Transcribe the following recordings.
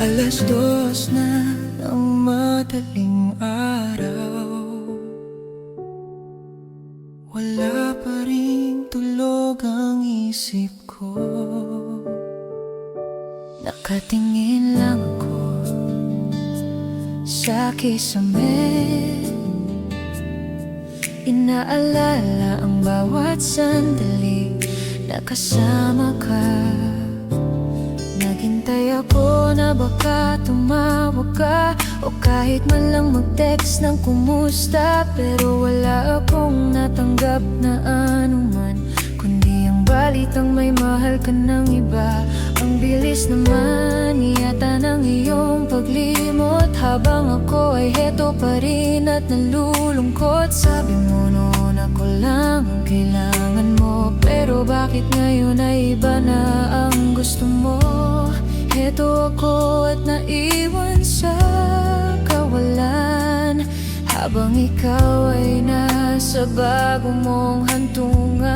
Alas 2 na ng madaling araw, wala pa ring tulog ang isip ko. Nakatingin lang ako sa kisame, inaalala ang bawat sandali na kasama ka. Naghintay ako na baka tumawag ka, o kahit man lang mag-text ng kumusta. Pero wala akong natanggap na anuman, kundi ang balitang may mahal ka ng iba. Ang bilis naman yata ng iyong paglimot, habang ako ay heto pa rin at nalulungkot. Sabi mo noon ako lang ang kailangan mo, pero bakit ngayon ay iba na ang gusto mo? Heto ako at naiwan sa kawalan, habang ikaw ay nasa bago mong hantungan.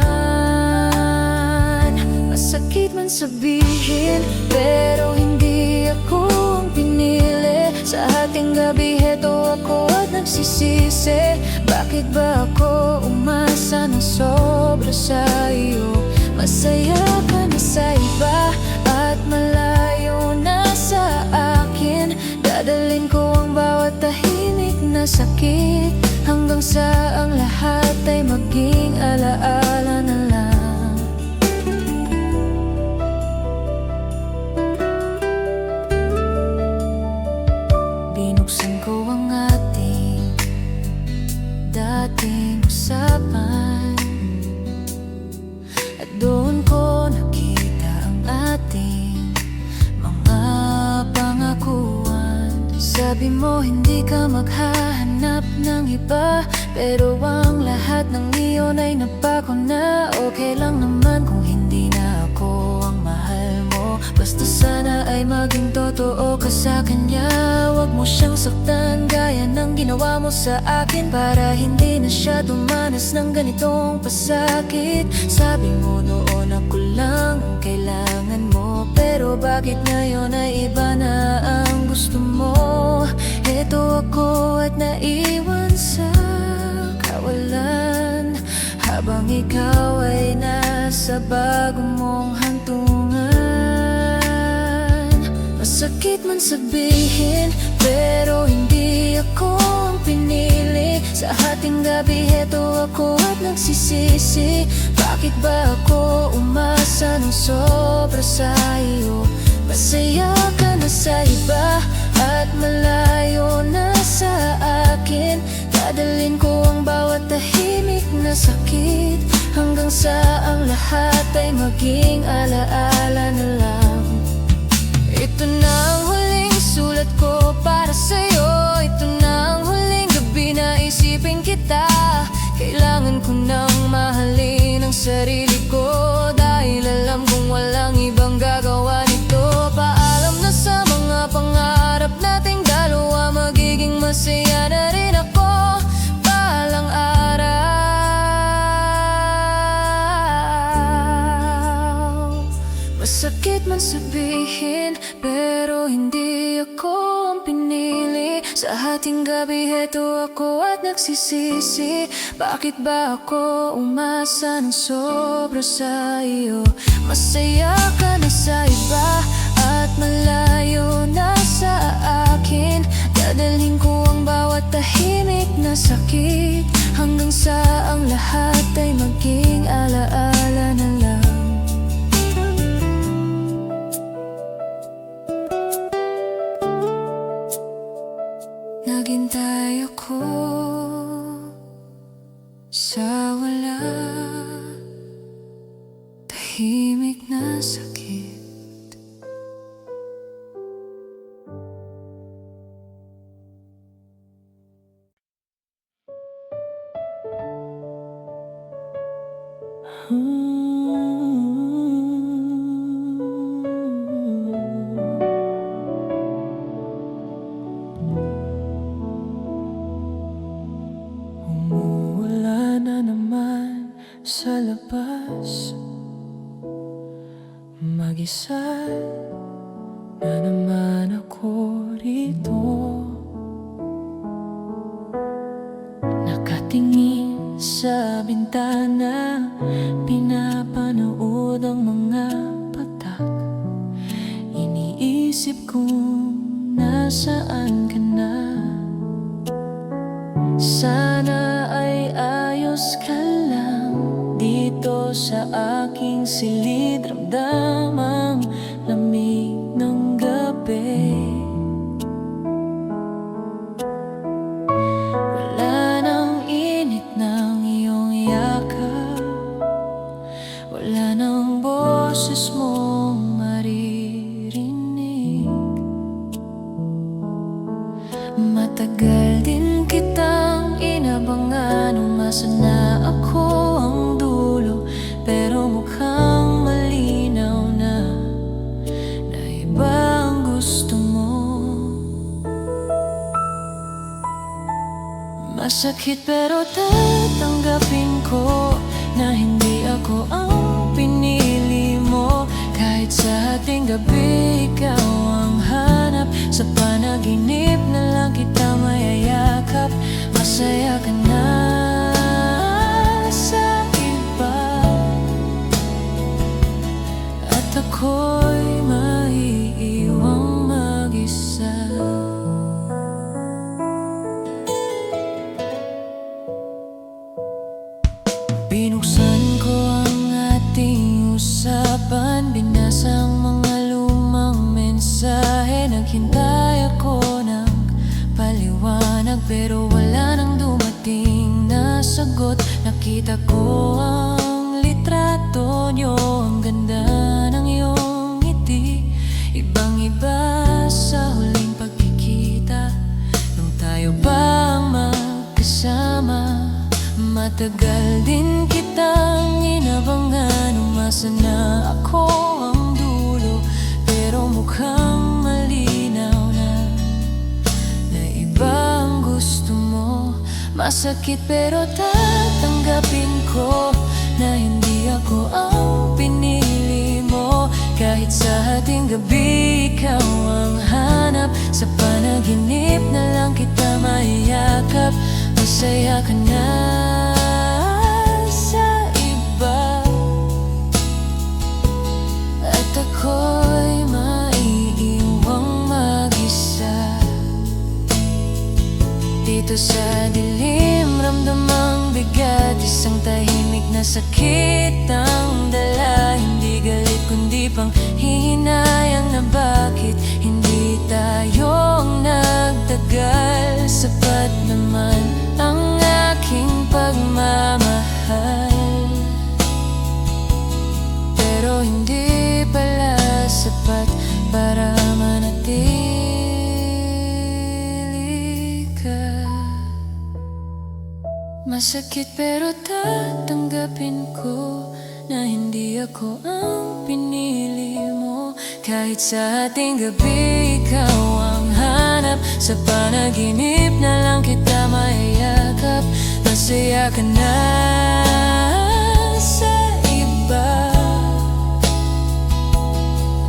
Masakit man sabihin, pero hindi ako ang pinili. Sa ating gabi heto ako at nagsisisi. Bakit ba ako umasa ng sobra sa iyo? Masaya ka na sa iba at malayo na sa akin. Dadalhin ko ang bawat tahimik na sakit, hanggang sa ang lahat ay maging alaala na lang. Binuksan ko ang ating dating usapan, at doon ko nakita ang ating mga pangakuan. Sabi mo hindi ka maghahanap ng iba, pero ang lahat ng iyon ay napako na. Okay lang naman kung hindi na ako ang mahal mo, basta sana ay maging totoo ka sa kanya. Huwag mo siyang saktan gaya ng ginawa mo sa akin, para hindi na siya dumanas ng ganitong pasakit. Sabi mo noon ako lang ang kailangan mo, pero bakit ngayon ay iba na ang gusto mo? Heto ako at naiwan sa kawalan, habang ikaw ay nasa bago mong hantungan. Masakit man sabihin, pero hindi ako ang pinili. Sa ating gabi heto ako at nagsisisi. Bakit ba ako umasa ng sobra sa iyo? Masaya ka na sa iba at malayo na sa akin. Dadalhin ko ang bawat tahimik na sakit, hanggang sa ang lahat ay maging alaala na lang. Ito na ang huling sulat ko para sa'yo. Ito na ang huling gabi na isipin kita. Kailangan ko nang mahalin ang sarili ko, dahil alam kong walang ibang gagawa nito. Paalam na sa mga pangarap nating dalawa, magiging masaya na rin ako balang araw. Masakit man sabihin, pero hindi ako ang pinili. Sa ating gabi heto ako at nagsisisi. Bakit ba ako umasa ng sobra sa iyo? Masaya ka na sa iba at malayo na sa akin. Dadalhin ko ang bawat tahimik na sakit, hanggang sa ang lahat ay maging alaala na lang. Naghintay ako sa wala, tahimik na sakit. mag-isa na naman ako rito, nakatingin sa bintana, pinapanood ang mga patak. Iniisip kung nasaan ka na. Sana ay ayos ka lang dito sa aking silid. Ramdam ang lamig ng gabi. Wala nang init ng iyong yakap, wala nang boses mong maririnig. Matagal din kitang inabangan, umasa na ako ang dulo, pero mukhang malinaw na iba ang gusto mo. Masakit pero tatanggapin ko na hindi ako ang pinili mo. Kahit sa ating gabi ikaw ang hanap, sa panaginip na lang kita mayayakap. Masaya ka na sa iba at ako'y maiiwang mag-isa. Binuksan ko ang ating usapan, binasa ang mga lumang mensahe. Naghintay ako ng paliwanag, pero wala nang dumating na sagot. Nakita ko ang litrato nyo, ang ganda ng iyong ngiti. Ibang-iba sa huling pagkikita nung tayo pa ang magkasama. Matagal din kitang inabangan, umasa na ako ang dulo, pero mukhang malinaw na iba ang gusto mo. Masakit pero tatanggapin ko na hindi ako ang pinili mo. Kahit sa ating gabi ikaw ang hanap, sa panaginip na lang kita mayayakap. Masaya ka na sa iba at ako'y maiiwang mag-isa. Dito sa dilim ramdam ang bigat, isang tahimik na sakit ang dala. Hindi galit kundi pang hihinayang na bakit hindi tayo ang nagtagal. Sapat naman ang aking pagmamahal, pero hindi pala sapat para manatili ka. Masakit pero tatanggapin ko na hindi ako ang pinili mo. Kahit sa ating gabi ikaw ang hanap, sa panaginip na lang kita mayayakap. Masaya ka na sa iba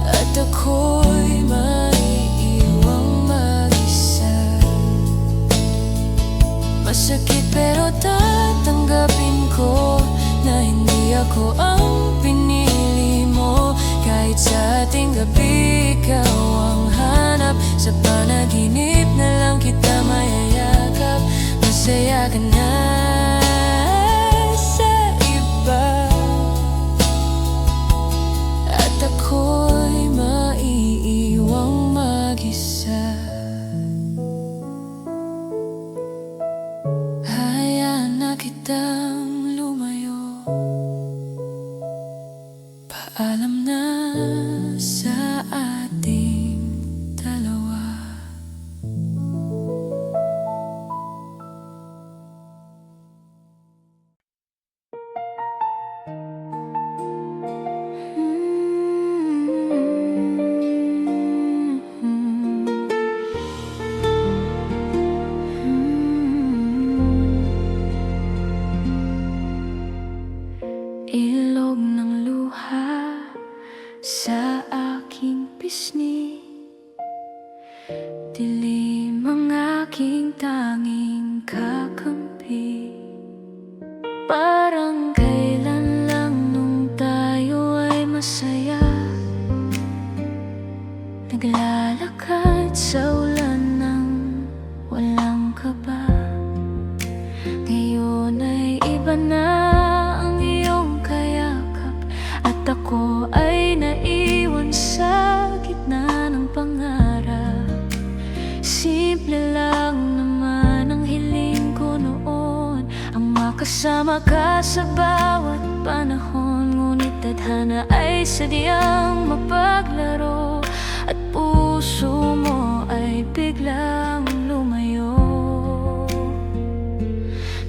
at ako'y maiiwang mag-isa. Masakit pero tatanggapin ko na hindi ako ang pinili mo. Kahit sa ating gabi ikaw ang hanap, sa panaginip na lang kita mayayakap. Masaya ka na sa iba at ako'y maiiwang aking tanging kakampi. Parang kailan lang nung tayo ay masaya, naglalakad sa ulan ng walang kaba. Ngayon ay iba na ang iyong kayakap, at ako ay naiwan sa gitna ng pangarap. Simple lang naman ang hiling ko noon, ang makasama ka sa bawat panahon. Ngunit tadhana ay sadyang mapaglaro, at puso mo ay biglang lumayo.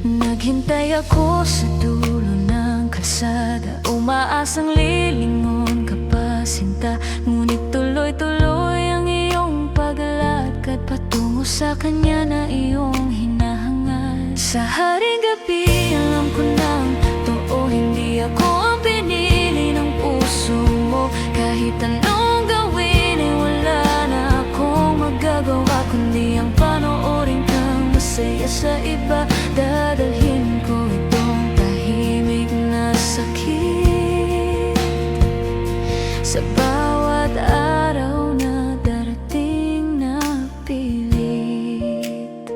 Naghintay ako sa dulo ng kalsada, umaasang lilingon ka pa sinta. Ngunit tuloy-tuloy ang iyong paglalakad patungo sa kanya na iyong hinahangad. Sa haring gabi alam ko nang totoo, hindi ako ang pinili ng puso mo. Kahit anong gawin ay wala na akong magagawa, kundi ang panoorin kang masaya sa iba. Dadalhin ko itong tahimik na sakit sa bawat araw na darating na pilit.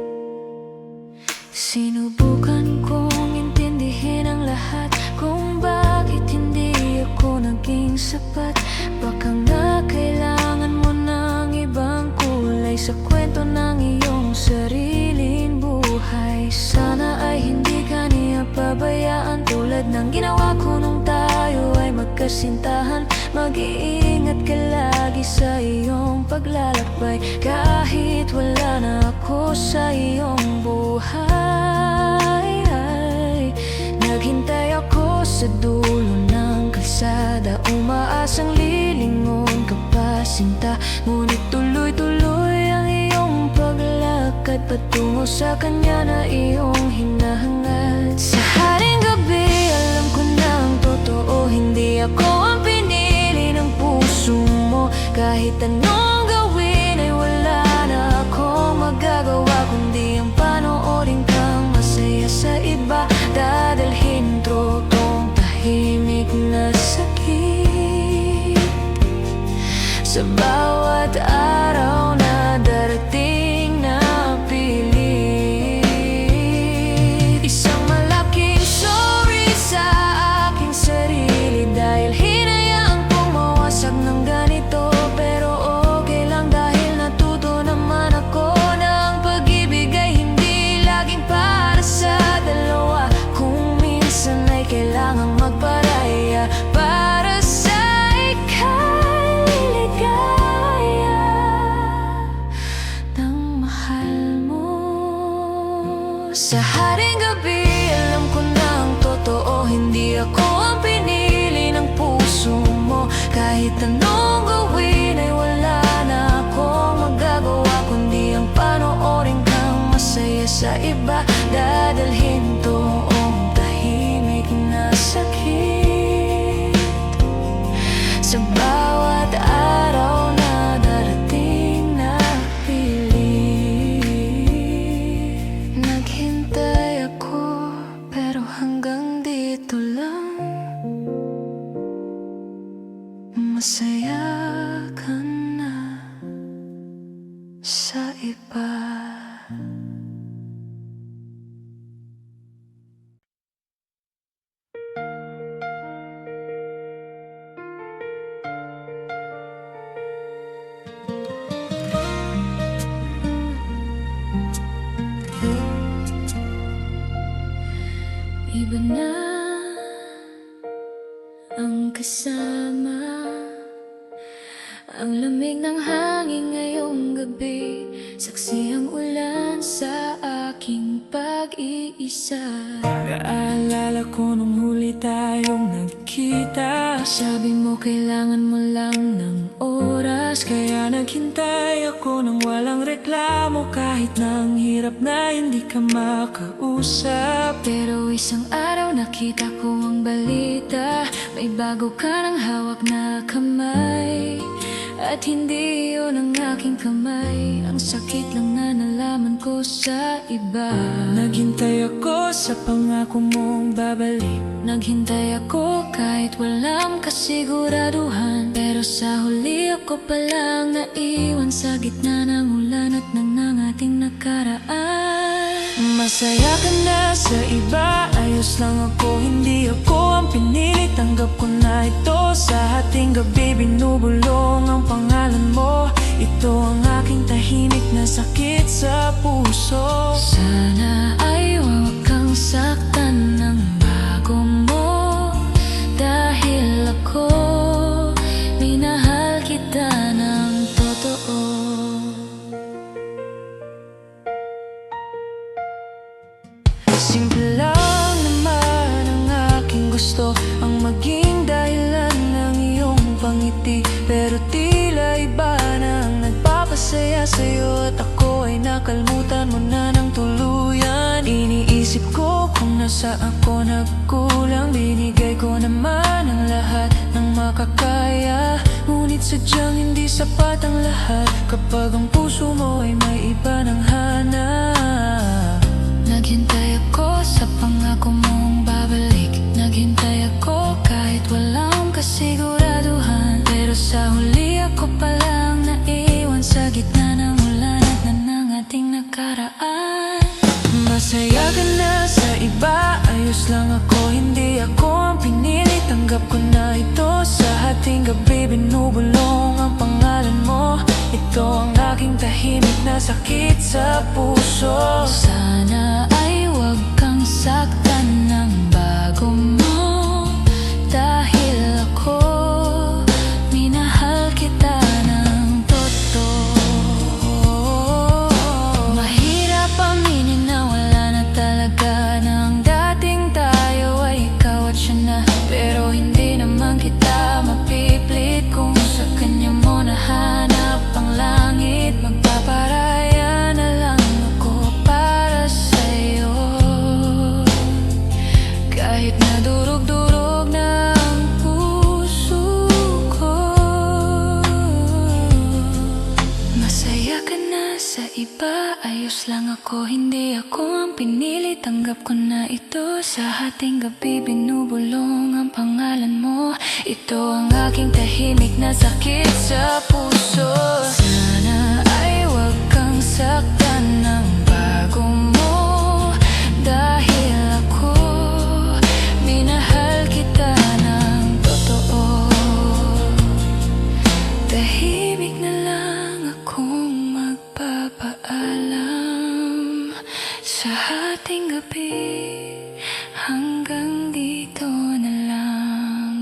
Sinubukan kong intindihin ang lahat, kung bakit hindi ako naging sapat. Baka nga kailangan mo ng ibang kulay sa kwento ng iyong sariling buhay. Sana ay hindi ka niya pabayaan, tulad ng ginawa ko nung tayo ay magkasintahan. Mag-iingat ka lagi sa iyong paglalakbay, kahit wala na ako sa iyong buhay. Naghintay ako sa dulo ng kalsada, umaasang lilingon ka pa sinta. Ngunit tuloy-tuloy ang iyong paglalakad patungo sa kanya na iyong hinahangad. Sa haring gabi alam ko na ang totoo, hindi ako ang pinili ng puso mo. Kahit anong gawin ay wala na akong magagawa, kundi ang panoorin kang masaya sa iba. Dadalhin tong tahimik na sakit sa bawat araw na darating na pilit. Isang malaking sorry sa aking sarili, dahil hinayaan kong mawasak ng ganito. Pero okay lang, dahil natuto naman ako ng pag-ibig ay hindi laging para sa dalawa. Kung minsan ay kailangang magparaya para sa ika'y ligaya ng mahal mo. Sa haring gabi alam ko na ang totoo, hindi ako ang pinili ng puso mo. Kahit anong gawin ay wala na akong magagawa, kundi ang panoorin kang masaya sa iba. Dadalhin tong tahimik na sakit sa bawat araw na darating na pilit. Naghintay ako pero hanggang dito lang. Masaya ka na sa iba. Iba na ang kasama, ang lamig ng hangin ngayong gabi, saksi ang ulan sa aking pag-iisa. Naalala ko nung huli tayong nagkita, Sabi mo kailangan mo lang ng oras, kaya naghintay ako nang walang reklamo. Kahit na ang hirap na hindi ka makausap. pero isang araw nakita ko ang balita, may bago ka ng hawak na kamay. At hindi yun ang aking kamay, ang sakit lang na nalaman ko sa iba. Naghintay ako sa pangako mong babalik. Naghintay ako kahit walang kasiguraduhan, pero sa huli ako palang naiwan sa gitna ng ulan at ng ating nakaraan. Masaya ka na sa iba, ayos lang ako, hindi ako ang pinili. Tanggap ko na ito, sa ating gabi binubulong ang pangalan mo. Ito ang aking tahimik na sakit sa puso. Sana ay huwag kang saktan ng bago mo, dahil ako minahal kita ng totoo. Simple lang naman ang aking gusto, ang maging dahilan ng iyong pangiti. Pero tila iba na ang nagpapasaya sa'yo, at ako ay nakalmutan mo na ng tuluyan. Iniisip ko kung nasa ako nagkulang, binigay ko naman ang lahat ng makakaya. Ngunit sadyang hindi sapat ang lahat kapag ang puso mo ay may iba ng hanap. Naghintay ako sa pangako mong babalik. Naghintay ako kahit walang kasiguraduhan, pero sa huli ako palang naiwan sa gitna ng ulan at ng ating nakaraan. Masaya ka na sa iba, ayos lang ako, hindi ako ang pinili. Tanggap ko na ito, sa ating gabi binubulong ang pangalan mo. Ito ang aking tahimik na sakit sa puso. Sana ay huwag kang saktan ng bago mo, dahil ako minahal kita ng totoo. Mahirap aminin na wala na talaga ng dating tayo ay ikaw at siya na, pero hindi naman kita mapiplit kung sa kanya mo nahanap ang langit. Magpaparaya na lang ako para sa'yo, kahit na durog-durog na ang puso ko. Masaya ka na sa iba, ayos lang ako, hindi ako ang pinili. Tanggap ko na ito, sa ating gabi binubulong ang pangalan mo. Ito ang aking tahimik na sakit sa puso. Sana ay huwag kang saktan ng bago mo, dahil ako minahal kita ng totoo. Tahimik na lang akong magpapaalam sa ating gabi, hanggang dito na lang.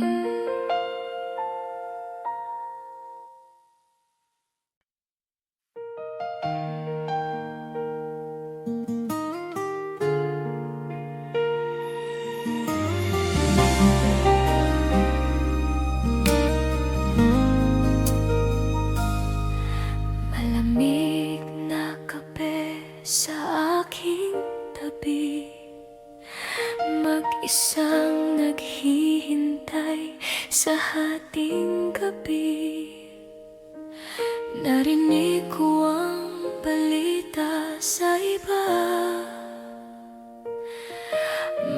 Malamig na kape sa aking tabi, mag-isang naghihintay sa ating gabi. Narinig ko ang balita sa iba,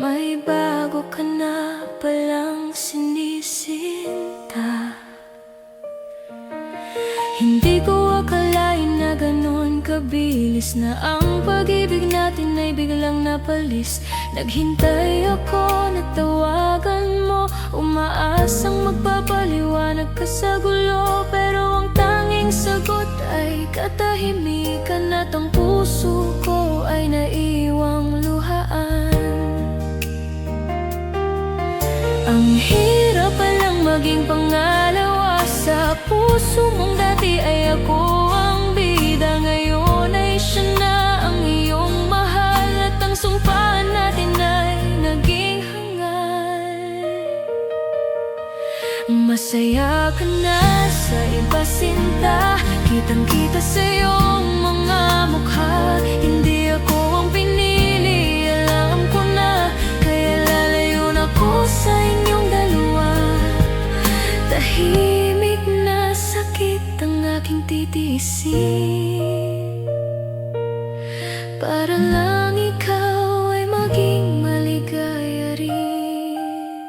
may bago ka na palang sinisinta. Hindi ko akalain na ganun kabilis na ang pag-ibig natin ay biglang napalis. Naghintay ako na tawagan mo, umaasang magpapaliwanag ka sa gulo, pero ang tanging sagot ay katahimikan at ang puso ko ay naiwang luhaan. Ang hirap palang maging pangalawa sa puso mong dati ay ako ang bida. Ngayon ay siya na ang iyong mahal, at ang sumpaan natin ay naging hangal. Masaya ka na sa iba, sinta, kitang-kita sa iyong mga mukha. Hindi ako ang pinili, alam ko na, kaya lalayo na ako sa inyong dalawa. Tahimik na sakit titiisin para lang ikaw ay maging maligaya rin.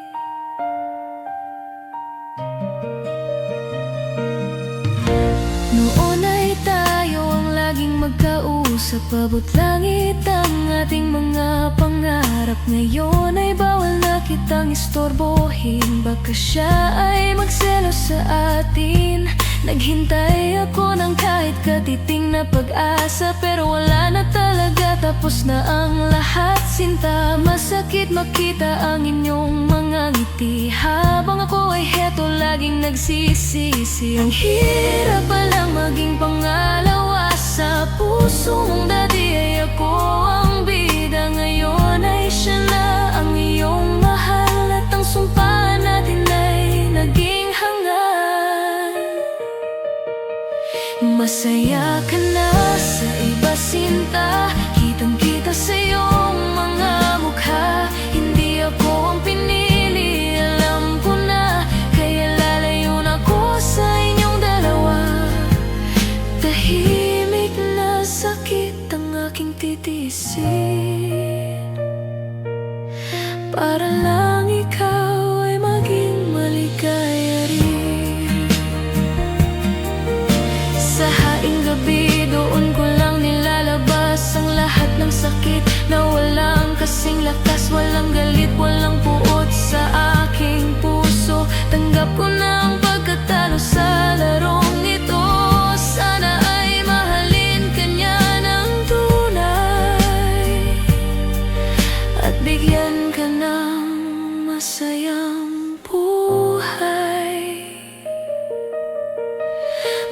Noon ay tayo ang laging magkausap, abot langit ang ating mga pangarap. Ngayon ay bawal na kitang istorbohin, baka siya ay magselos sa atin. Naghintay ako ng kahit katiting na pag-asa, pero wala na talaga, tapos na ang lahat. Sinta, masakit makita ang inyong mga ngiti, habang ako ay heto laging nagsisisi. Ang hirap palang maging pangalawa sa puso mong dati ay ako ang bida. Ngayon ay siya na ang iyong mahal, at ang sumpa natin ay naging hangal. Masaya ka na sa iba, sinta, kitang-kita sa iyong mga mukha. Hindi ako ang pinili, alam ko na, kaya lalayo na ako sa inyong dalawa. Tahimik na sakit ang aking titiisin para lang ikaw ay maging maligaya rin. Sa haing gabi, doon ko lang nilalabas ang lahat ng sakit na walang kasing lakas. Walang galit, walang puot sa aking puso. Tanggap ko na ang pagkatalo sa larong ito. Sana ay mahalin ka niya ng tunay at bigyan ka ng masayang buhay.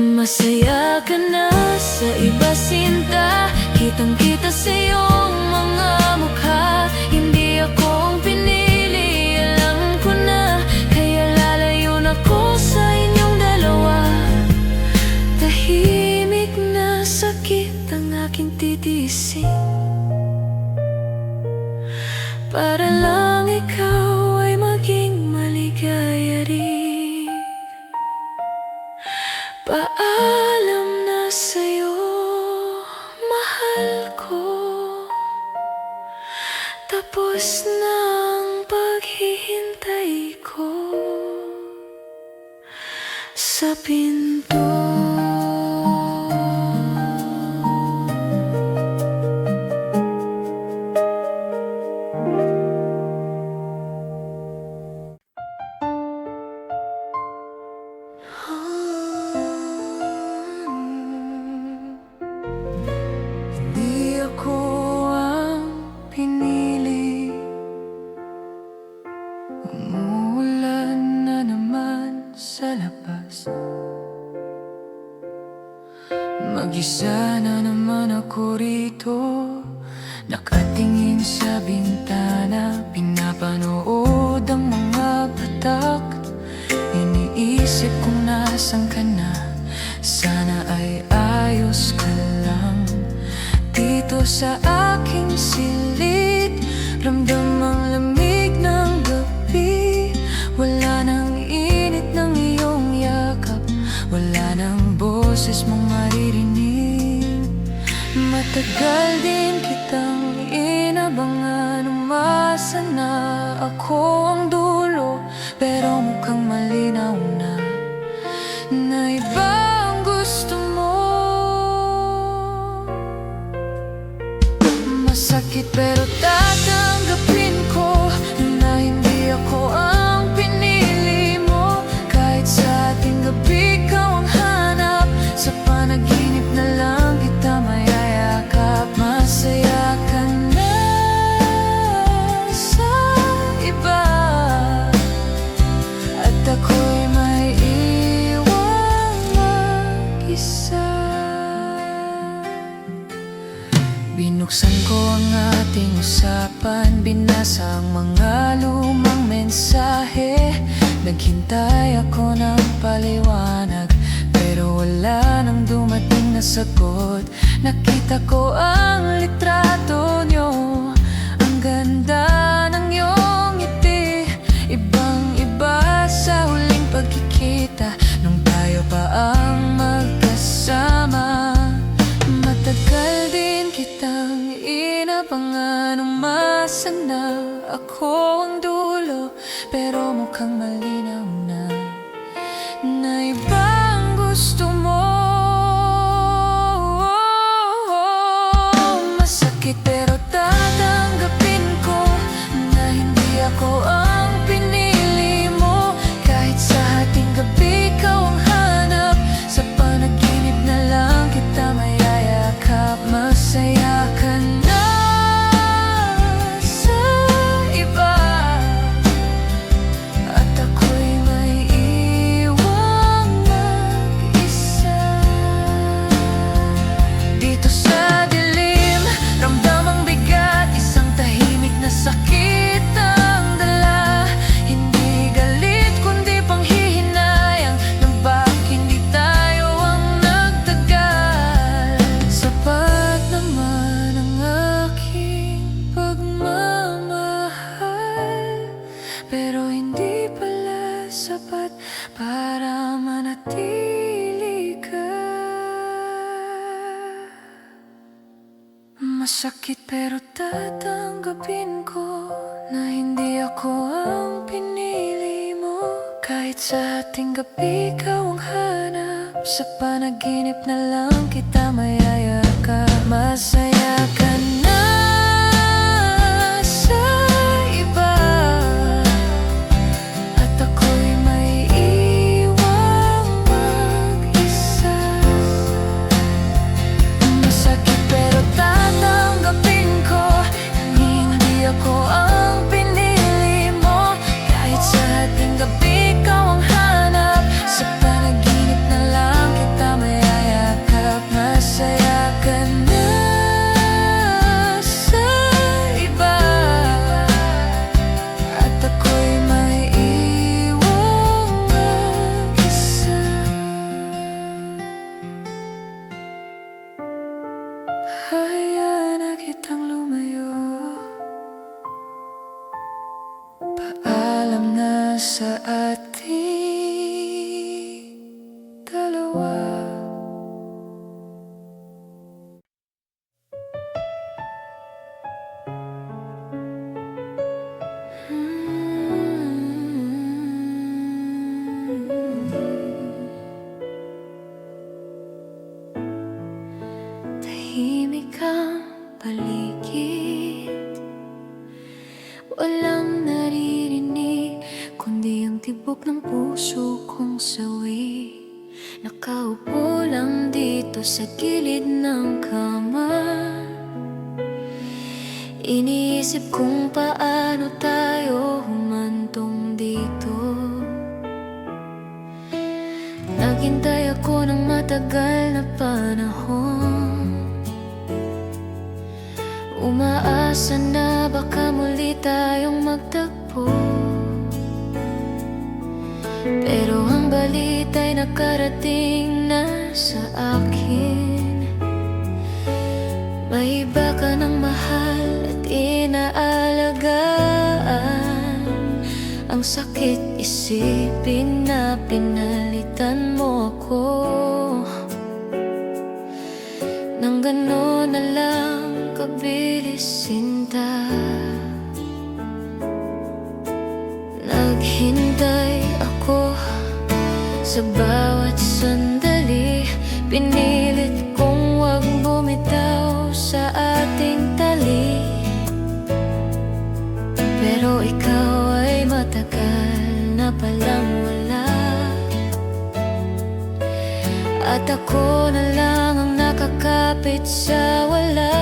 Masaya ka na sa iba, sinta, kitang-kita sa iyong mga mukha. Hindi ako ang pinili, alam ko na, kaya lalayo na ako sa inyong dalawa. Tahimik na sakit ang aking titiisin para lang ikaw ay maging maligaya rin. Paalam na sa'yo, mahal ko. Tapos na ang paghihintay ko sa pinto. Hindi ako ang pinili, umuulan na naman sa labas. Mag-isa na naman ako rito, nakatingin sa bintana, pinapanood ang mga patak. Iniisip kung nasan ka na, sana ay ayos ka lang. Dito sa aking silid, ramdam ang lamig ng gabi. Wala nang init ng iyong yakap, wala nang boses mong maririnig. Matagal din kitang inabangan, umasa na ako ang dulo, pero mukhang malinaw na iba ang gusto mo. Masakit pero tatanggapin ko na hindi ako ang pinili mo. Kahit sa ating gabi ikaw ang hanap, sa panaginip na lang kita mayayakap. Masaya ka na sa iba, at ako'y may iwang mag-isa. Binuksan ko ang ating usapan, binasa ang mga lumang mensahe. Naghintay ako ng paliwanag, pero wala nang dumating na sagot. Nakita ko ang litrato nyo, ang ganda ng iyong ngiti. Ibang-iba sa huling pagkikita, nung tayo pa ang magkasama. umaasa na ako ang dulo, pero mukhang malinaw na ibang gusto mo. Masakit pero tatanggapin ko na hindi ako ang pinili mo. Kahit sa hating gabi ikaw ang hanap, sa panaginip na lang kita mayayakap. Masaya ka na sa iba, at ako'y may iwang mag-isa. Dito sa dilim, ramdam ang bigat, isang tahimik na sakit ang dala. Hindi galit kundi panghihinayang ng bakit hindi tayo ang nagtagal. Sapat naman ang aking pagmamahal, pero hindi pala sapat para manatili ka. Masakit pero tatanggapin ko na hindi ako ang pinili mo. Kahit sa ating gabi ikaw ang hanap, sa panaginip na lang kita mayayakap. Masaya ka na sa iba, at ako'y may iwang mag-isa. Masakit pero tatanggapin ko na hindi ako ang pinili mo. Kahit sa ating gabi ikaw ang hanap, sa panaginip na lang kita mayayakap. Masaya ka na sa iba, at ako'y may iwang mag-isa. Hayaan na kitang lumayo, paalam na sa ating dalawa. Tahimik ang paligid, walang naririnig kundi ang tibok ng puso kong sawi. Nakaupo lang dito sa gilid ng kama, iniisip kung paano tayo humantong dito. Naghintay ako ng matagal na panahon, umaasa na baka muli tayong magtagpo. Pero ang balita'y nakarating na sa akin, may iba ka ng mahal at inaalagaan. Ang sakit isipin na pinalitan mo ako, nang gano'n na lang kabilis sinta. Naghintay ako sa bawat sandali, pinilit kong wag bumitaw sa ating tali. Pero ikaw ay matagal na palang wala, at ako na lang ang nakakapit sa wala.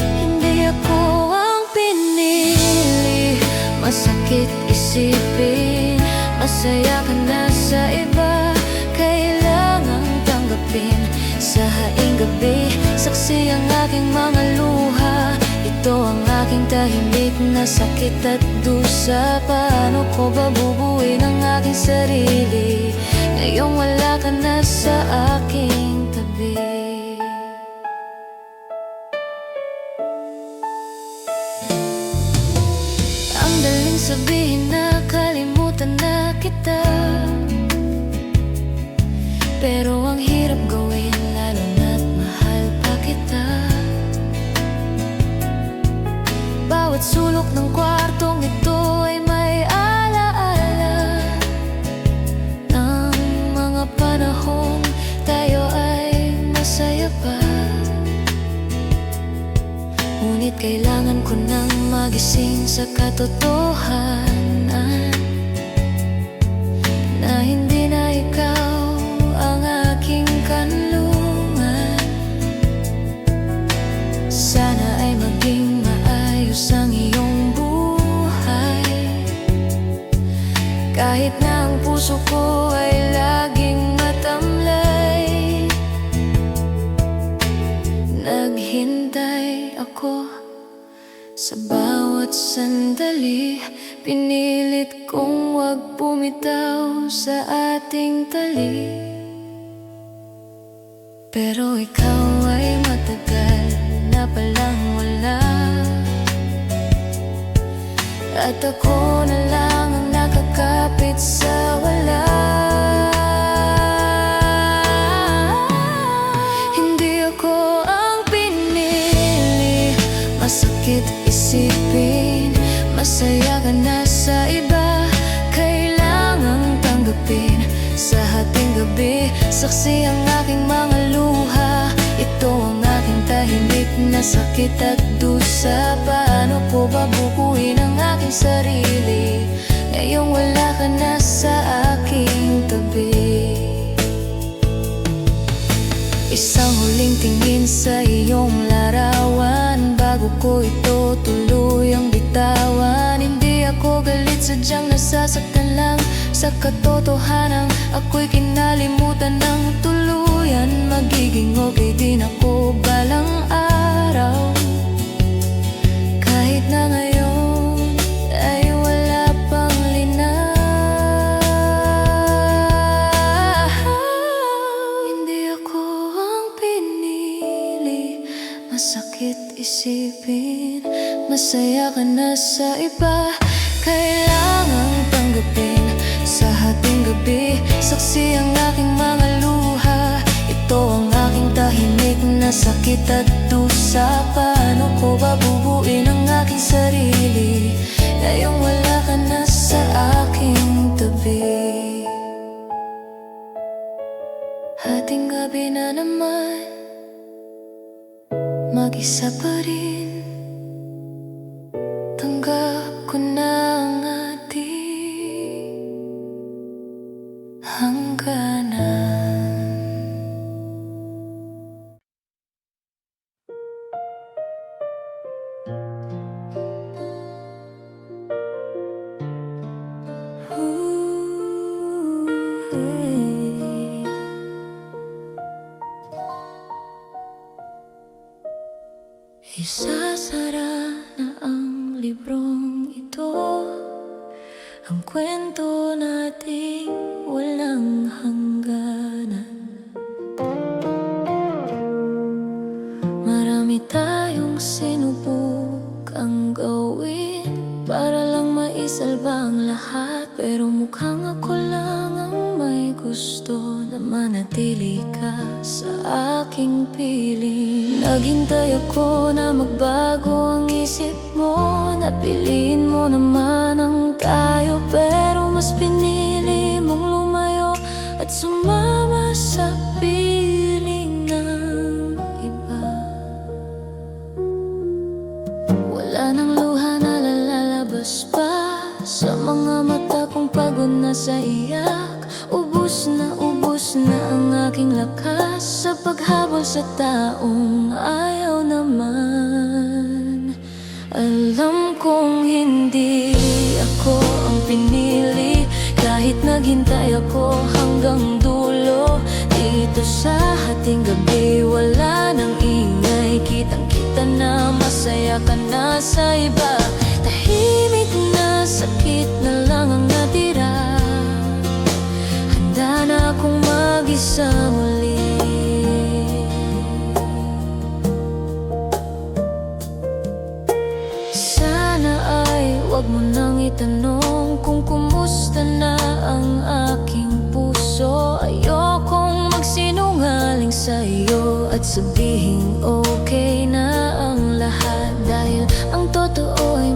Hindi ako ang pinili, masakit isipin. Masaya ka na sa iba, kailangang tanggapin. Sa haing gabi, saksi ang aking mga luha. Ito ang aking tahimik na sakit at dusa. Paano ko ba bubuin ang aking sarili ngayong wala ka na sa aking tabi? Ang daling sabihin na kalimutan na kita, pero ang hirap gawin lalo na't mahal pa kita. bawat sulok ng kwartong ito ay may alaala ng mga panahong tayo ay masaya pa. Ngunit kailangan ko nang magising sa katotohanan na hindi na ikaw ang aking kanlungan. Sana ay maging maayos ang iyong buhay, kahit na ang puso ko ay laging matamlay. Naghintay ako sa bawat sandali, pinilit kong wag bumitaw sa ating tali. Pero ikaw ay matagal na palang wala, at ako na lang ang nakakapit sa wala. Hindi ako ang pinili, masakit isipin. Masaya ka na sa iba, kailangang tanggapin. Sa hating gabi, saksi ang aking mga luha. Ito ang aking tahimik na sakit at dusa. Paano ko babukuin ang aking sarili ngayong wala ka na sa aking tabi? Isang huling tingin sa iyong larawan bago ko ito tuluyang bitawan. Hindi ako galit, sadyang nasasaktan lang sa katotohanan. Ako'y kinalimutan ng tuluyan. Magiging okay din ako balang araw, kahit na ngayon ay wala pang linaw. Hindi ako ang pinili, masakit isipin. Masaya ka na sa iba, kailangang tanggapin. Sa hating gabi, saksi ang aking mga luha. Ito ang aking tahimik na sakit at dusa. Paano ko babubuin ang aking sarili ngayong wala ka na sa aking tabi? Hating gabi na naman, mag-isa pa rin. Tanggap ko na ang ating hangganan. Isasara na ang librong ito, ang kwento natin walang hangganan. Marami tayong sinubukang gawin para lang maisalba ang lahat, pero mukhang ako lang ang may gusto na manatili ka sa aking piling. Naghintay ako na magbago ang isip mo, napiliin mo naman ang tayo, pero mas pinili mong lumayo at sumama sa piling ng iba. Wala nang luha na lalabas pa sa mga mata kong pagod na sa iyak. Ubus na ang aking lakas sa paghabol sa taong ayaw naman. Alam kong hindi ako ang pinili, kahit naghintay ako hanggang dulo. Dito sa hating gabi, wala nang ingay, kitang-kita na masaya ka na sa iba. Tahimik na sakit na lang ang natira, handa na akong mag-isa muli. Sana ay wag mo nang itanong kung kumusta na ang aking puso. Ayokong magsinungaling sa iyo at sabihing okay na ang lahat, dahil ang totoo ay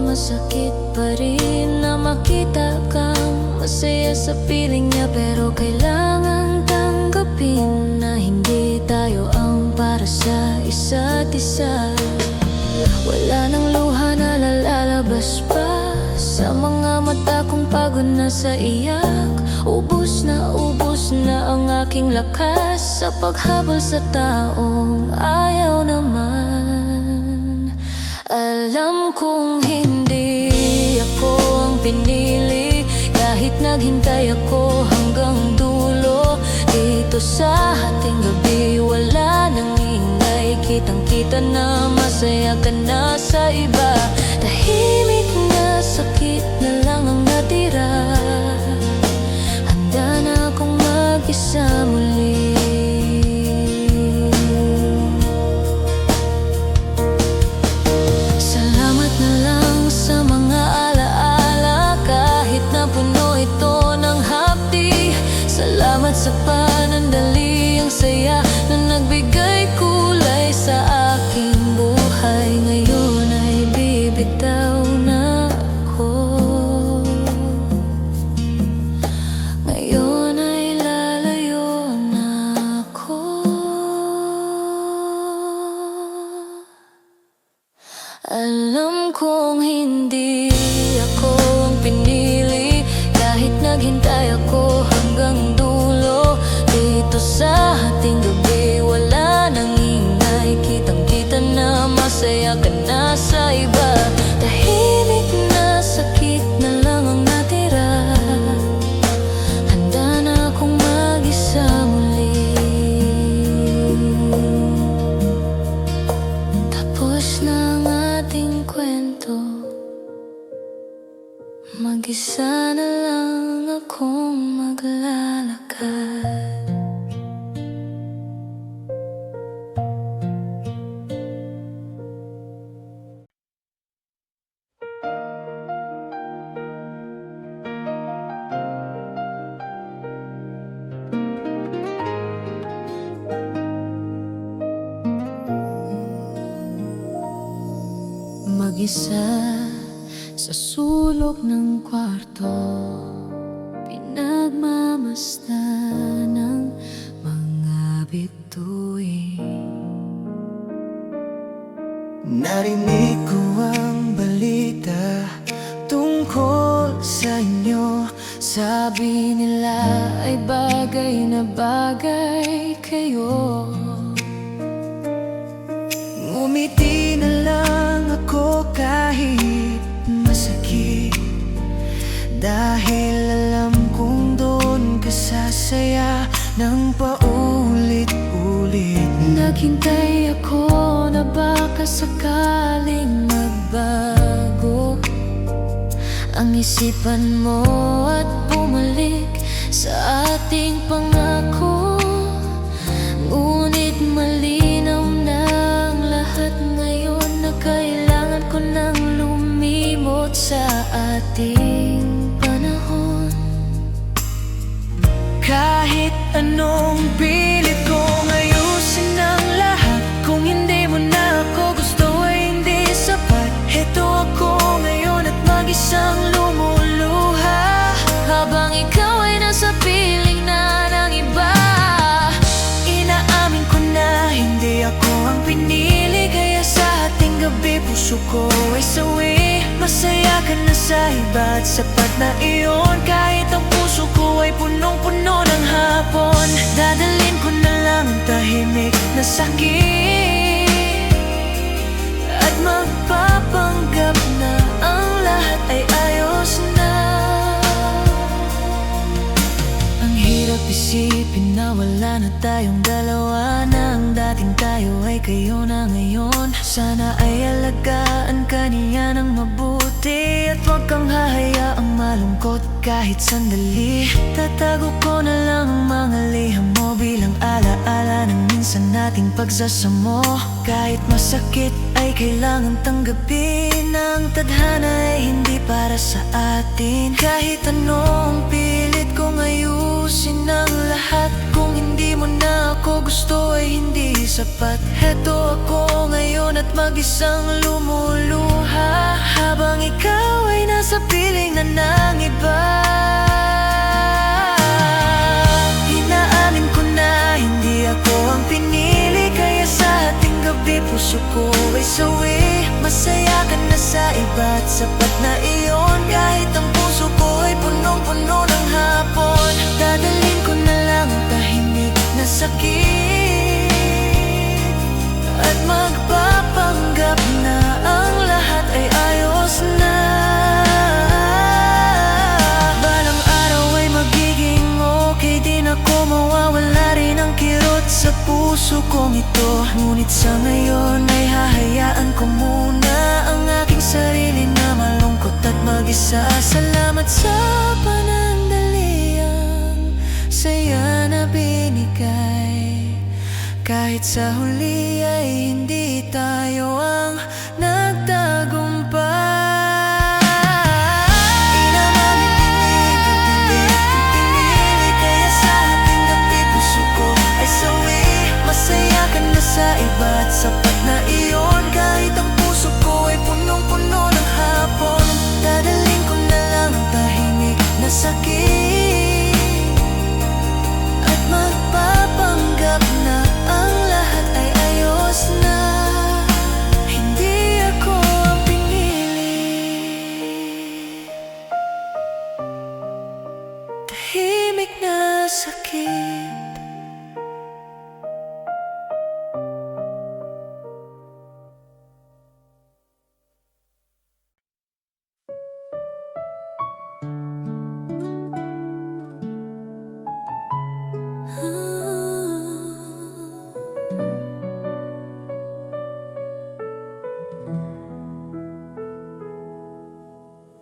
masaya sa piling niya. Pero kailangang tanggapin na hindi tayo ang para sa isa't isa. Wala nang luha na lalabas pa sa mga mata kong pagod na sa iyak. Ubus na ang aking lakas sa paghabol sa taong ayaw naman. Alam kong hindi ako ang pinili, kahit naghintay ako hanggang dulo. Dito sa ating gabi wala nang ingay, kitang-kita na masaya ka na sa iba. Tahimik na sakit na lang ang natira, handa na akong mag-isa muli. Salamat na lang sa mga alaala, kahit na puno ito ng hapdi. Salamat sa panandali, ang saya na nagbigay kulay sa aking buhay. Ngayon ay bibitaw na ako, ngayon ay lalayo na ako. Alam kong hindi ako ang pinili, kahit naghintay ako hanggang dulo. Dito sa ating gabi wala nang ingay, kitang-kita na masaya ka na sa iba. Tahimik na sakit na lang ang natira, handa na akong mag-isa muli. Tapos na ang ating kwento, mag-isa na lang akong maglalakad. Mag-isa sa sulok ng kwarto, pinagmamasdan ng mga bituin. Narinig ko ang balita tungkol sa inyo. Sabi nila ay bagay na bagay kayo. Ngumiti na lang ako kahit masakit, dahil alam kong doon ka sasaya ng paulit-ulit. Naghintay ako na baka sakaling magbago ang isipan mo at bumalik sa ating pangako. Ngunit malinaw na ang lahat ngayon, na kailangan ko nang lumimot sa ating panahon. Kahit anong pilit kong ayusin ang lahat, kung hindi mo na ako gusto ay hindi sapat. Heto ako ngayon at mag-isang lumuluha, Habang ikaw ay nasa piling na ng iba. inaamin ko na hindi ako ang pinili, kaya sa ating gabi puso ko ay sawi. Masaya ka na sa iba at sapat na iyon, kahit ang puso ko ay punong-puno ng hapon. Dadalhin ko na lang ang tahimik na sakit at magpapanggap na ang lahat ay ayos na. Ang hirap isipin na wala na tayong dalawa, na ang dating tayo ay kayo na ngayon. Sana ay alagaan ka niya ng mabuti, at huwag kang hahayaang malungkot kahit sandali. Tatago ko na lang ang mga liham mo bilang alaala ng minsan nating pagsasamo. Kahit masakit ay kailangan tanggapin, na ang tadhana ay hindi para sa atin. Kahit anong pilit kong ayusin ang lahat, kung hindi mo na ako gusto ay hindi sapat. Heto ako ngayon at mag-isang lumuluha, habang ikaw ay nasa piling na ng iba. puso ko ay sawi. Masaya ka na sa iba at sapat na iyon. Kahit ang puso ko ay punong-puno ng hapon, dadalhin ko na lang ang tahimik na sakit at magpapanggap na ang lahat ay ayos na. Balang araw ay magiging okay, di na ko mawawala rin ang kirot sa puso kong ito. Ngunit sa ngayon ay hahayaan ko muna ang aking sarili na malungkot at mag-isa. Salamat sa panandaliang saya na binigay. Kahit sa huli ay hindi tayo ang nagtagumpay. Sa iba at sapat na iyon. Kahit ang puso ko ay punong-puno ng hapon, dadalhin ko na lang ang tahimik na sakit at magpapanggap na ang lahat ay ayos na. Hindi ako ang pinili, tahimik na sakit.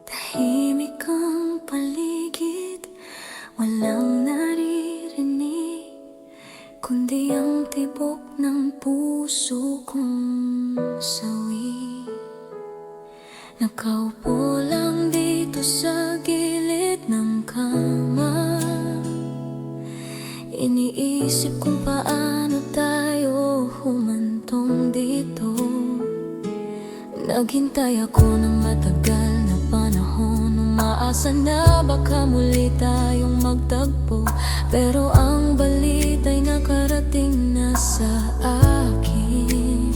Tahimik ang paligid, walang naririnig, kundi ang tibok ng puso kong sawi. Nakaupo lang dito sa gilid ng kama, iniisip kung paano tayo humantong dito. Naghintay ako ng matagal na panahon, umaasa na baka muli tayong magtagpo. Pero ang balita'y nakarating na sa akin,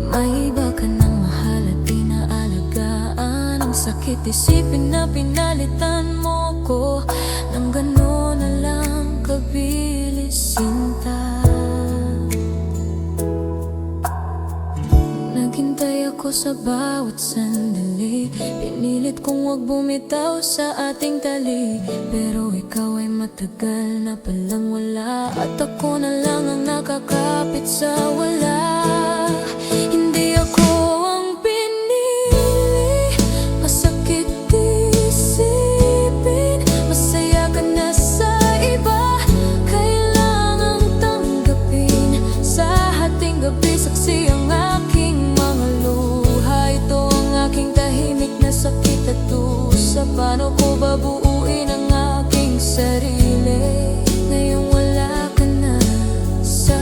may iba ka ng mahal at pinaalagaan. Ang sakit isipin na pinalitan mo ko ng gano'n na lang kabilis sinta. Naghintay ako sa bawat sandali, pinilit kong huwag bumitaw sa ating tali. Pero ikaw ay matagal na palang wala, at ako na lang ang nakakapit sa wala. Hindi ako ang pinili, masakit isipin. Masaya ka na sa iba, kailangang tanggapin. Sa hating gabi saksi ang aking mga luha. Ito ang aking tahimik na sakit at dusa. Paano ko babuuin ang aking sarili ngayong wala ka na sa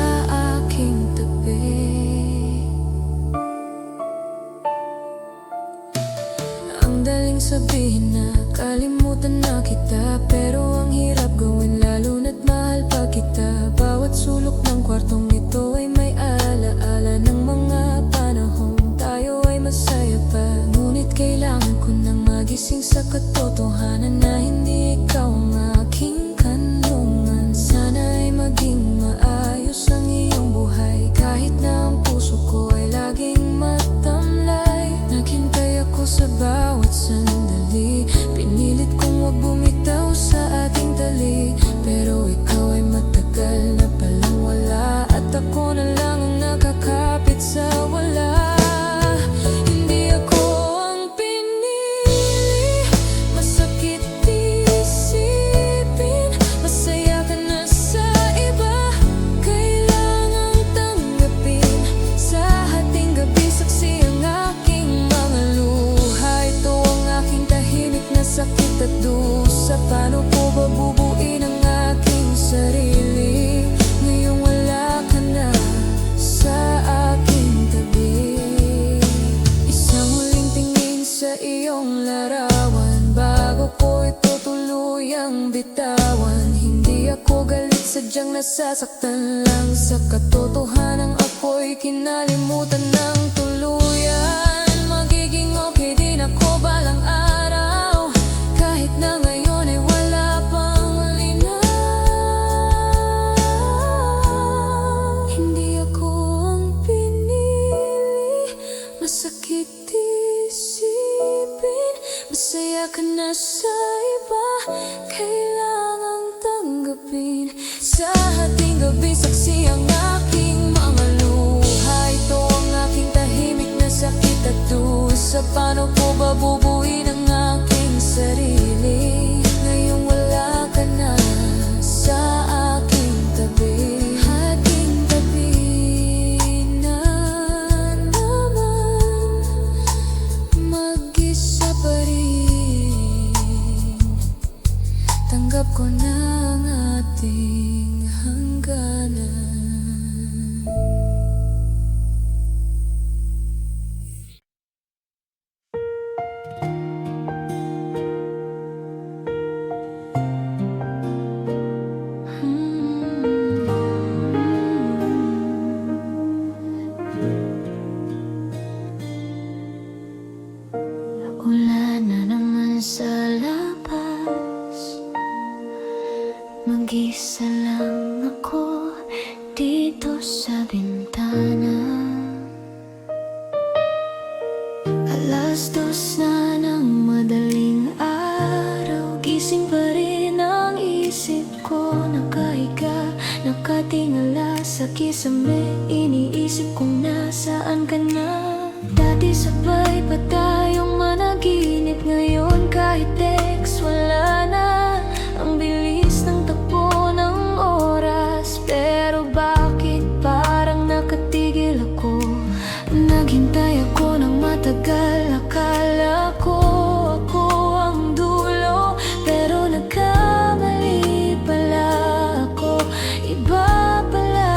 aking tabi? Ang daling sabihin na kalimutan na kita, pero ang hirap gawin lalo na't mahal pa kita. Bawat sulok ng kwartong ito ay may alaala ng mga panahon tayo ay masaya pa. Ngunit kailangan ko nang magising sa katotohanan na hindi ikaw ang aking kanlungan. Sana ay maging maayos ang iyong buhay, kahit na ang puso ko ay laging matamlay. Naghintay ako sa bawat sandali, pinilit kong huwag bumitaw sa ating tali. Pero ikaw ay matagal na palang wala, at ako na lang ang nakakapit sa wala. Hindi ako ang pinili, masakit isipin. Masaya ka na sa iba, kailangang tanggapin. Sa hating gabi saksi ang aking mga luha. Ito ang aking tahimik na sakit at dusa. Paano ko babubuin ang aking sarili ngayong wala ka na sa aking tabi? Isang huling tingin sa iyong larawan bago ko ito tuluyang bitawan. Hindi ako galit, sadyang nasasaktan lang sa katotohanan. Ako'y ako'y kinalimutan ng tuluyan. Magiging okay din ako balang araw, kahit na ngayon ay wala pang linaw. Hindi ako ang pinili, masakit isipin. Masaya ka na sa iba, kailangang tanggapin. Sa hating gabi saksi ang aking mga luha. Ito ang aking tahimik na sakit at dusa. Paano ko ba bubuin ang aking sarili ngayong wala ka na sa aking tabi? Aking tabi na naman, mag-isa pa rin. Tanggap ko na ang ating hangganan. Ulan na naman sa labas, mag-isa lang ako dito sa bintana. Alas 2 na ng madaling araw, gising pa rin ang isip ko. Nakahiga, nakatingala sa kisame, iniisip kung nasaan ka na. Dati sabay pa tayong managinip, ngayon kahit text wala na. Ang bilis ng takbo ng oras, pero bakit parang nakatigil ako? Naghintay ako ng matagal, akala ko ako ang dulo, pero nagkamali pala ako. Iba pala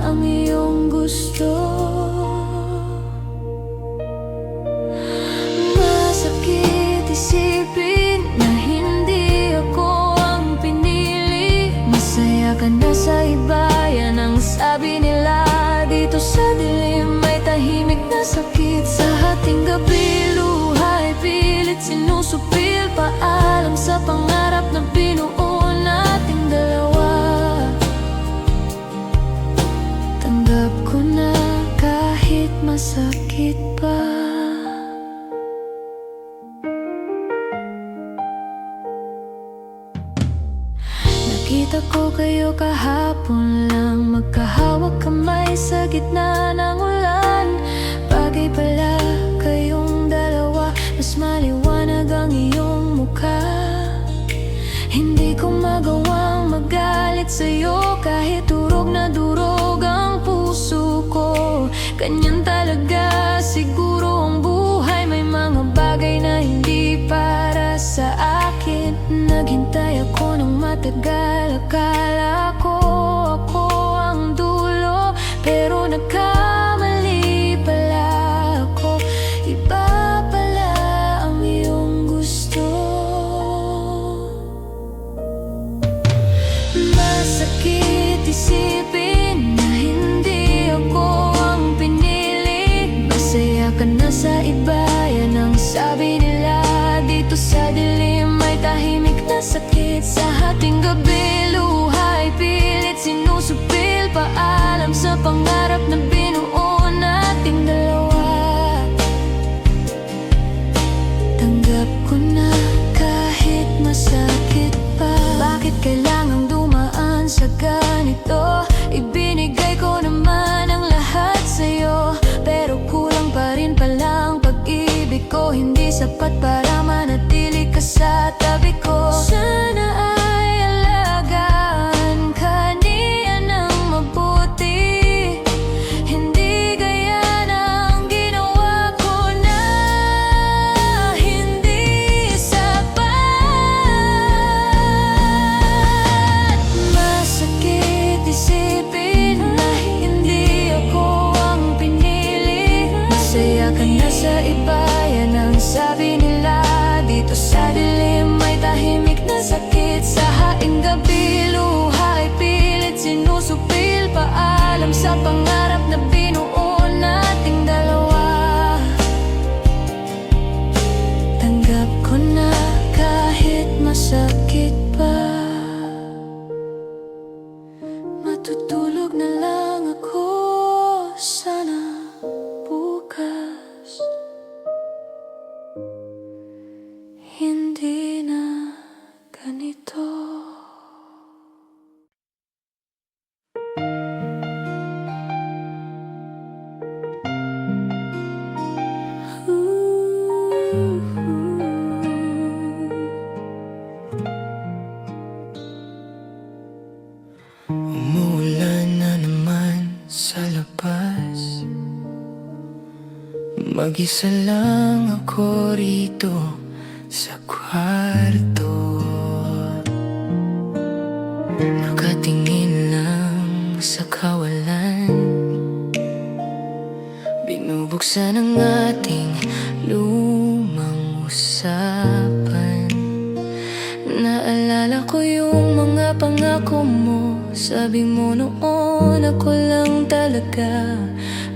ang iyong gusto. Masakit isipin na hindi ako ang pinili. Masaya ka na sa iba, yan ang sabi nila. Dito sa dilim may tahimik na sakit. Sa hating gabi luha ay pilit sinusupil. Paalam sa pangarap na binuo nating dalawa. Tanggap ko na kahit masakit pa. Nakita ko kayo kahapon lang, magkahawak kamay sa gitna ng ulan. Bagay pala kayong dalawa, mas maliwanag ang iyong mukha. Hindi ko magawang magalit sa'yo, kahit durog na durog ang puso ko. Ganyan talaga siguro ang buhay, may mga bagay na hindi para sa akin. Naghintay ako ng matagal, akala ko ako ang dulo, pero nagkamali pala ako. Iba pala ang iyong gusto. Masakit isipin na hindi ako ang pinili. Masaya ka na sa iba, yan ang sabi nila. Dito sa dilim may tahimik na sakit. Sa hating gabi luha ay pilit sinusupil. Paalam sa pangarap na binuo nating dalawa. Tanggap ko na kahit masakit pa. Bakit kailangang dumaan sa ganito? Ibinigay ko naman ang lahat sa'yo, pero kulang pa rin palang pag-ibig ko. Hindi sapat para manatili ka sa tabi ko. Sana ay alagaan ka niya ng mabuti, hindi gaya ng ginawa ko na hindi sapat. Masakit isipin na hindi ako ang pinili. Masaya ka na sa iba, yan ang sabi nila. Dito sa dilim may tahimik na sakit. Sa haing gabi luha ay pilit sinusupil. Paalam sa pangarap na binuo Matutulog na lang ako. Sana bukas hindi na ganito. Umuulan na naman sa labas. Mag-isa lang ako rito sa kwarto. Nakatingin lang sa kawalan. Binubuksan ang ating lumang usapan. Naalala ko yung mga pangako mo. Sabi mo noon ako lang talaga.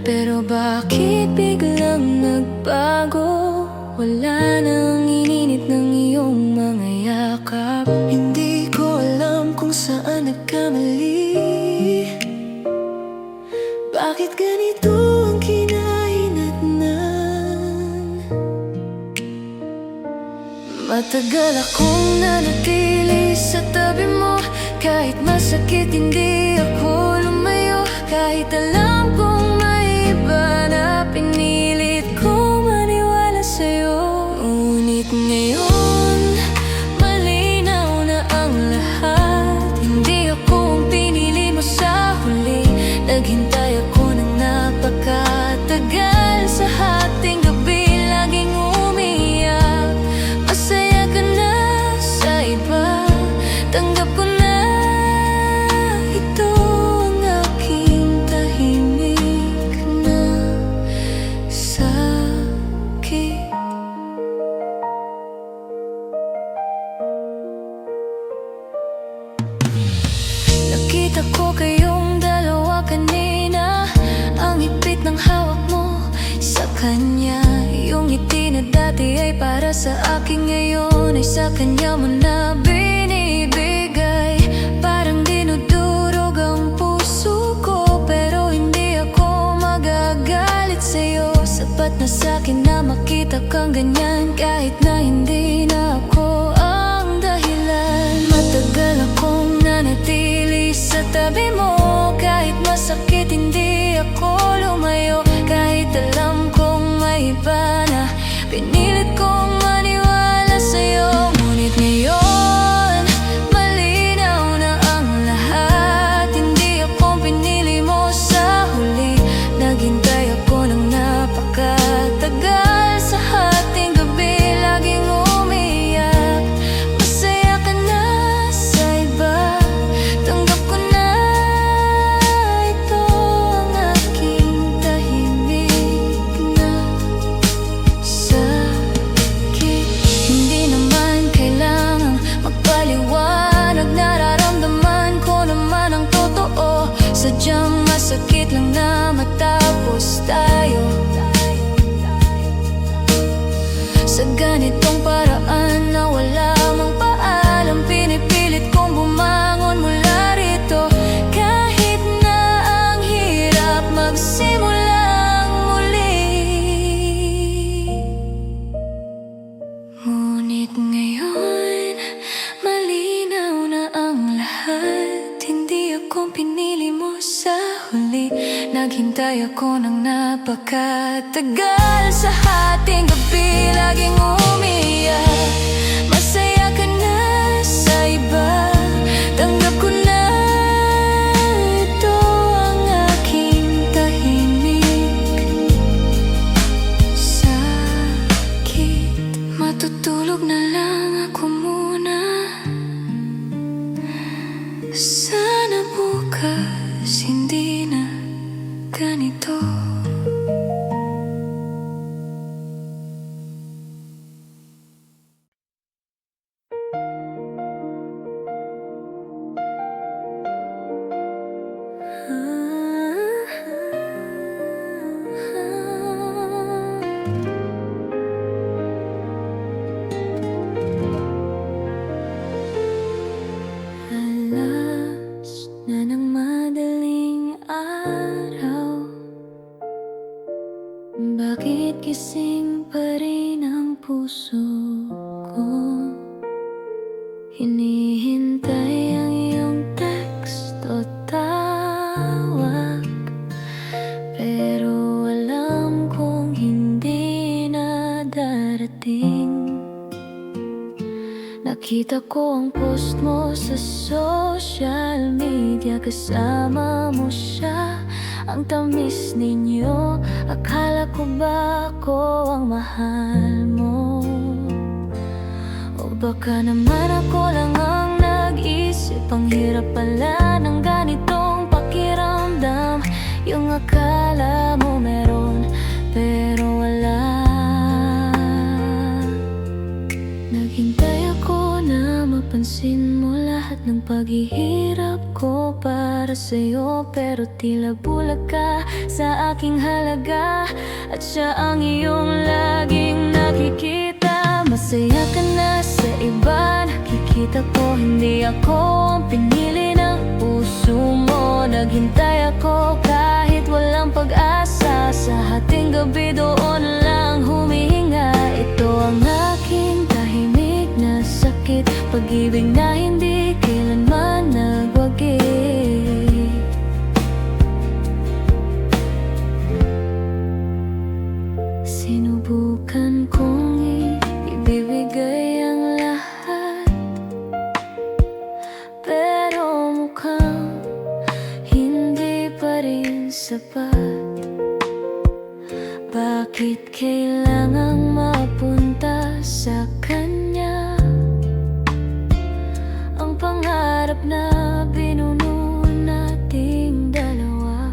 Pero bakit biglang nagbago? Wala nang ininit ng iyong mga yakap. Hindi ko alam kung saan nagkamali. Bakit ganito ang kinahinatnan? Matagal akong nanatili sa tabi mo. Kahit masakit hindi ako lumayo. Kahit alam kong may iba na pinilit kong maniwala sa'yo. Ngunit ngayon malinaw na ang lahat. Hindi ako ang pinili mo sa huli. Naghintay ako ng napakatagal. Sa hating gabi laging umiyak. Masaya ka na sa iba. Tanggap ko na ito ang aking tahimik na sakit. Nakita ko kayong dalawa kanina. Ang higpit ng hawak mo sa kanya. Yung ngiti na dati ay para sa akin, ngayon ay sa kanya mo na binibigay. Parang dinudurog ang puso ko. Pero hindi ako magagalit sa'yo. Sapat na sa'kin na makita kang ganyan. Kahit na hindi na ako ang dahilan. Matagal akong nanatili sa tabi mo. Kahit masakit hindi ako lumayo. Kahit alam kong may iba na pinilit kong maniwala sa'yo. Ngunit ngayon malinaw na ang lahat. Hindi ako pinili mo sa huli. Naghintay ako ng napakatagal. Sa hating gabi laging umiyak. Masaya ka na sa iba. Tanggap ko na ito ang aking tahimik na sakit. Hindi naman kailangang magpaliwanag. Nararamdaman ko naman ang totoo. Sadyang masakit lang na matapos tayo sa ganitong paraan na wala mang paalam. Pinipilit kong bumangon mula rito. Kahit na ang hirap magsimulang muli. Ngunit ngayon malinaw na ang lahat. Hindi ako pinili mo sa huli. Naghintay ako ng napakatagal. Sa hating gabi laging umiyak. Masaya ka na sa iba. Tanggap ko na ito ang aking tahimik sakit. Matutulog na lang ako muna. Sana bukas hindi na ganito. gising pa rin ang puso ko. Hinihintay ang iyong text o tawag, pero alam kong hindi na darating. Nakita ko ang post mo sa social media, kasama mo siya, ang tamis ninyo. Akala ko ba ako ang mahal mo? O baka naman ako lang ang nag-isip, ang hirap pala ng ganitong pakiramdam. Yung akala mo meron, pero wala. Naghintay ako na mapansin mo lahat ng paghihirap ko para sa'yo, pero tila bulag ka sa aking halaga, at siya ang iyong laging nakikita. Masaya ka na sa iba, nakikita ko hindi ako ang pinili ng puso mo. Naghintay ako kahit walang pag-asa, sa hating gabi doon lang humihinga. Ito ang aking tahimik na sakit, pag-ibig na hindi kailanman nagwagi. Sinubukan kong ibibigay ang lahat, pero mukhang hindi pa rin sapat. Bakit kailangang mapunta sa kanya ang pangarap na binuno nating dalawa?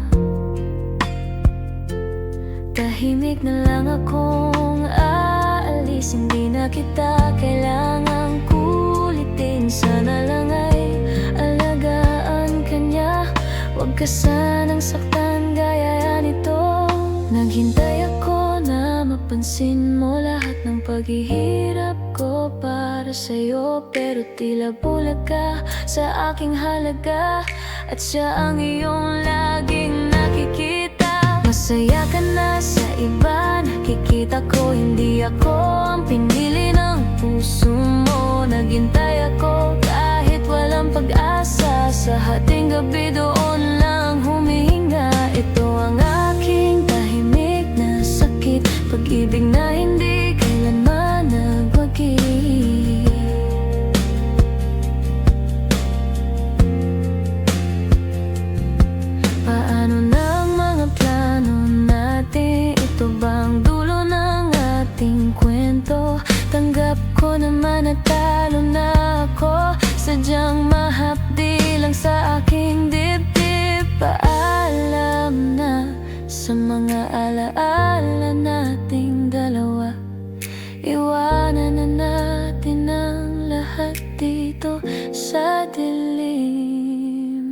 Tahimik na lang akong aalis, hindi na kita kailangang kulitin. Sana lang ay alagaan ka niya, huwag ka sanang saktan gaya nito. Naghintay ako na mapansin mo lahat ng paghihirap ko para sa'yo, pero tila bulag ka sa aking halaga, at siya ang iyong laging nakikita. Masaya ka na sa iba, nakikita ko hindi ako ang pinili ng puso mo. Naghintay ako kahit walang pag-asa, sa hating gabi doon lang humihinga. Ito ang aking tahimik na sakit, pag-ibig na hindi kailanman nagwagi. Paano na ang mga plano natin? Ito bang dulo ng ating kwento? Tanggap ko naman at talo na ako, sadyang mahapdi lang sa aking dibdib. Paalam na sa mga alaala nating dalawa, iwanan na natin ang lahat dito sa dilim.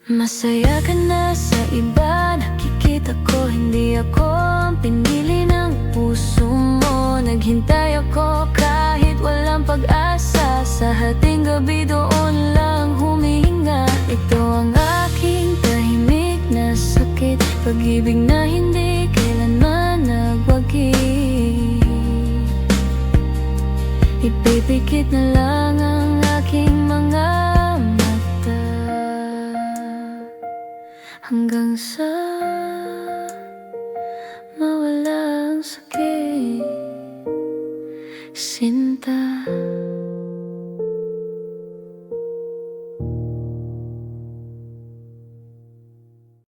Masaya ka na sa iba, nakikita ko hindi ako ang pinili ng puso mo. Naghintay ako kahit walang pag-asa, sa hating gabi doon lang humihinga. Ito ang aking tahimik na sakit, pag-ibig na hindi kailanman nagwagi. Ipipikit na lang ang aking mga mata hanggang sa